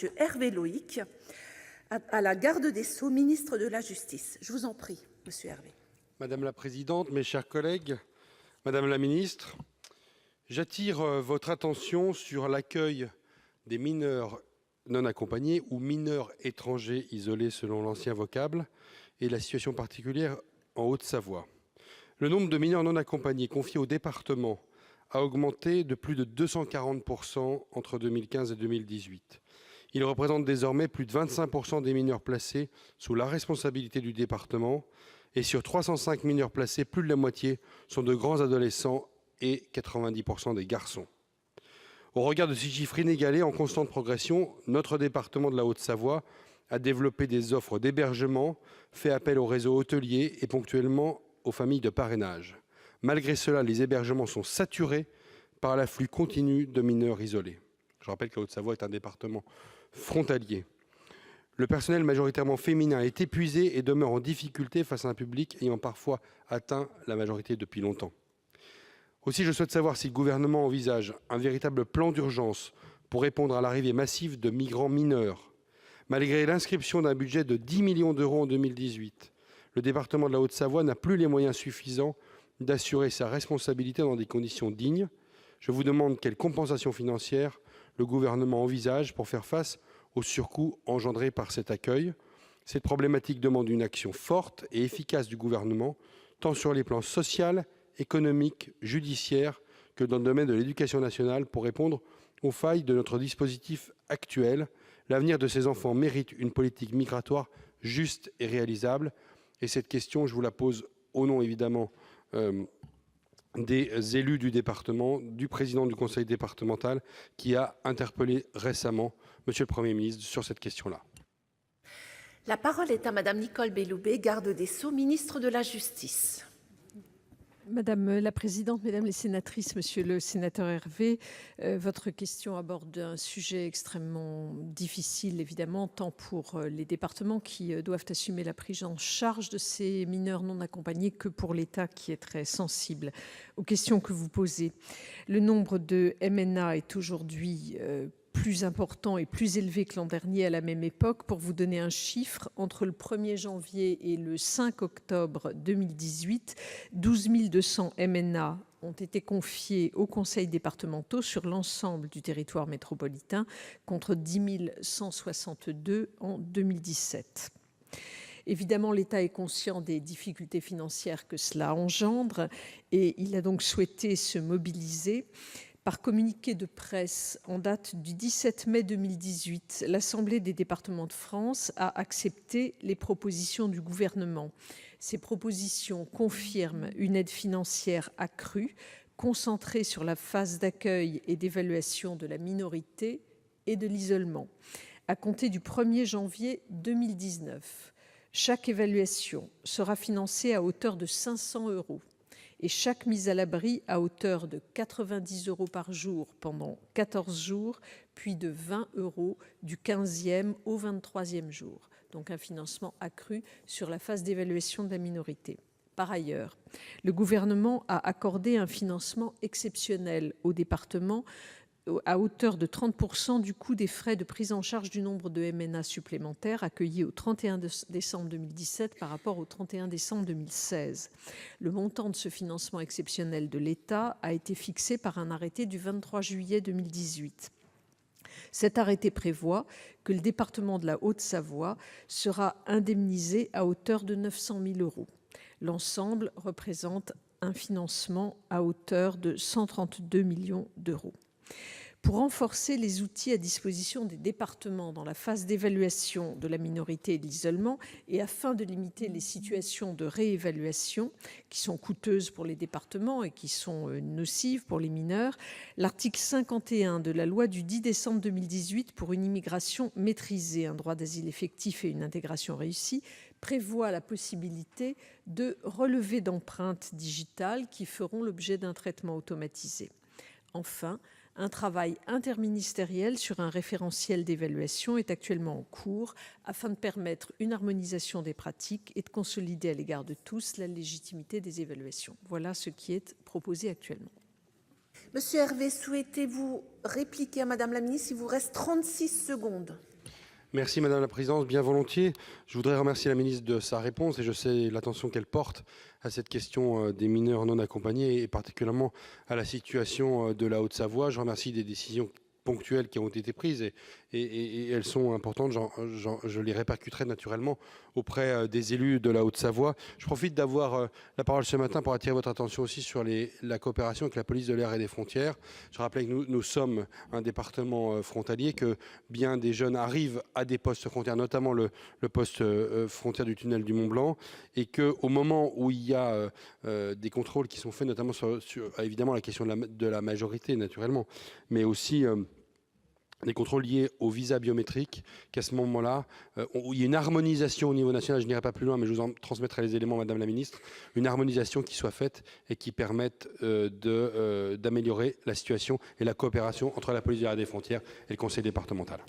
M. Hervé Loïc, à la garde des Sceaux, ministre de la Justice. Je vous en prie, Monsieur Hervé. Madame la présidente, mes chers collègues, Madame la ministre, j'attire votre attention sur l'accueil des mineurs non accompagnés ou mineurs étrangers isolés selon l'ancien vocable et la situation particulière en Haute-Savoie. Le nombre de mineurs non accompagnés confiés au département a augmenté de plus de 240% entre 2015 et 2018. Il représente désormais plus de 25% des mineurs placés sous la responsabilité du département. Et sur 305 mineurs placés, plus de la moitié sont de grands adolescents et 90% des garçons. Au regard de ces chiffres inégalés en constante progression, notre département de la Haute-Savoie a développé des offres d'hébergement, fait appel au réseau hôtelier et ponctuellement aux familles de parrainage. Malgré cela, les hébergements sont saturés par l'afflux continu de mineurs isolés. Je rappelle que la Haute-Savoie est un département frontalier. Le personnel majoritairement féminin est épuisé et demeure en difficulté face à un public ayant parfois atteint la majorité depuis longtemps. Aussi, je souhaite savoir si le gouvernement envisage un véritable plan d'urgence pour répondre à l'arrivée massive de migrants mineurs. Malgré l'inscription d'un budget de 10 millions d'euros en 2018, le département de la Haute-Savoie n'a plus les moyens suffisants d'assurer sa responsabilité dans des conditions dignes. Je vous demande quelle compensation financière le gouvernement envisage pour faire face aux surcoûts engendrés par cet accueil. Cette problématique demande une action forte et efficace du gouvernement, tant sur les plans social, économique, judiciaire, que dans le domaine de l'éducation nationale, pour répondre aux failles de notre dispositif actuel. L'avenir de ces enfants mérite une politique migratoire juste et réalisable. Et cette question, je vous la pose au nom, évidemment, des élus du département, du président du conseil départemental, qui a interpellé récemment Monsieur le Premier ministre sur cette question-là. La parole est à Madame Nicole Belloubet, garde des Sceaux, ministre de la Justice. Madame la présidente, mesdames les sénatrices, monsieur le sénateur Hervé, votre question aborde un sujet extrêmement difficile, évidemment, tant pour les départements qui doivent assumer la prise en charge de ces mineurs non accompagnés que pour l'État qui est très sensible aux questions que vous posez. Le nombre de MNA est aujourd'hui plus important et plus élevé que l'an dernier à la même époque. Pour vous donner un chiffre, entre le 1er janvier et le 5 octobre 2018, 12 200 MNA ont été confiés aux conseils départementaux sur l'ensemble du territoire métropolitain, contre 10 162 en 2017. Évidemment, l'État est conscient des difficultés financières que cela engendre et il a donc souhaité se mobiliser. Par communiqué de presse en date du 17 mai 2018, l'Assemblée des départements de France a accepté les propositions du gouvernement. Ces propositions confirment une aide financière accrue, concentrée sur la phase d'accueil et d'évaluation de la minorité et de l'isolement. À compter du 1er janvier 2019, chaque évaluation sera financée à hauteur de 500 € et chaque mise à l'abri à hauteur de 90 € par jour pendant 14 jours, puis de 20 € du 15e au 23e jour. Donc un financement accru sur la phase d'évaluation de la minorité. Par ailleurs, le gouvernement a accordé un financement exceptionnel aux départements à hauteur de 30% du coût des frais de prise en charge du nombre de MNA supplémentaires accueillis au 31 décembre 2017 par rapport au 31 décembre 2016. Le montant de ce financement exceptionnel de l'État a été fixé par un arrêté du 23 juillet 2018. Cet arrêté prévoit que le département de la Haute-Savoie sera indemnisé à hauteur de 900 000 €. L'ensemble représente un financement à hauteur de 132 millions d'euros. Pour renforcer les outils à disposition des départements dans la phase d'évaluation de la minorité et de l'isolement et afin de limiter les situations de réévaluation qui sont coûteuses pour les départements et qui sont nocives pour les mineurs, l'article 51 de la loi du 10 décembre 2018 pour une immigration maîtrisée, un droit d'asile effectif et une intégration réussie prévoit la possibilité de relevés d'empreintes digitales qui feront l'objet d'un traitement automatisé. Enfin, un travail interministériel sur un référentiel d'évaluation est actuellement en cours afin de permettre une harmonisation des pratiques et de consolider à l'égard de tous la légitimité des évaluations. Voilà ce qui est proposé actuellement. Monsieur Hervé, souhaitez-vous répliquer à Madame la Ministre? Il vous reste 36 secondes. Merci Madame la Présidente, bien volontiers. Je voudrais remercier la ministre de sa réponse et je sais l'attention qu'elle porte à cette question des mineurs non accompagnés et particulièrement à la situation de la Haute-Savoie. Je remercie des décisions ponctuelles qui ont été prises et elles sont importantes. Je les répercuterai naturellement auprès des élus de la Haute-Savoie. Je profite d'avoir la parole ce matin pour attirer votre attention aussi sur la coopération avec la police de l'air et des frontières. Je rappelais que nous sommes un département frontalier, que bien des jeunes arrivent à des postes frontières, notamment le poste frontière du tunnel du Mont-Blanc, et qu'au moment où il y a des contrôles qui sont faits, notamment sur évidemment la question de la majorité, naturellement, mais aussi des contrôles liés au visa biométrique, qu'à ce moment-là, il y a une harmonisation au niveau national, je n'irai pas plus loin, mais je vous en transmettrai les éléments, Madame la Ministre, une harmonisation qui soit faite et qui permette d'améliorer la situation et la coopération entre la police de l'air et des frontières et le conseil départemental.